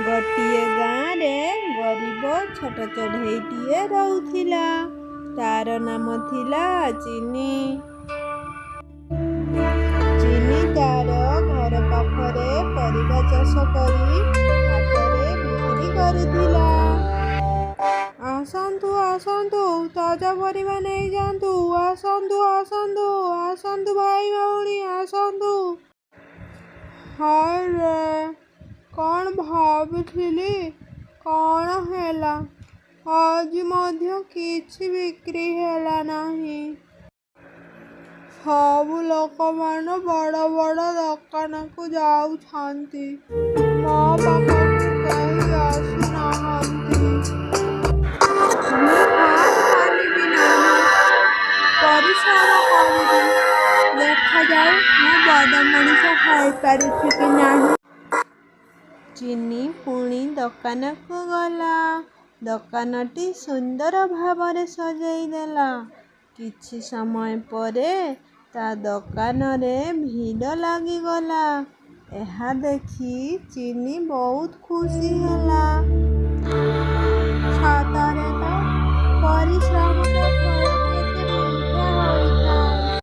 गोटिए गाँरे गरीब छोट चढ़ईटिए रहुथिला। तार नाम थिला चिनी। चिनी तार घर पाखरे परिबा चाष करी हाटरे बिक्री करुथिला। आसंतु आसंतु ताजा परिबा नहीं जातु। आसंतु आसंतु आसंतु भाई भौणी आसंतु। हाय रे कौन भाबुथिली कौन हैला आज मध्य किछि बिक्री हैला नाही। सब लोक माने बड़ बड़ दुकान को जाउछांती मो पाखकु केही आसुनाहांती। मु हार मानिबि नाही परिश्रम करिबि देखा जाऊ मु बड़ मनिष होई पारुछि कि नाही। चिनी पुणी दुकान को गला। दुकानटी सुंदर भावरे सजाई देला। किछि समय परे ता दुकान रे भीड़ लागी गला। एहा देखी चिनी बहुत खुशी होला।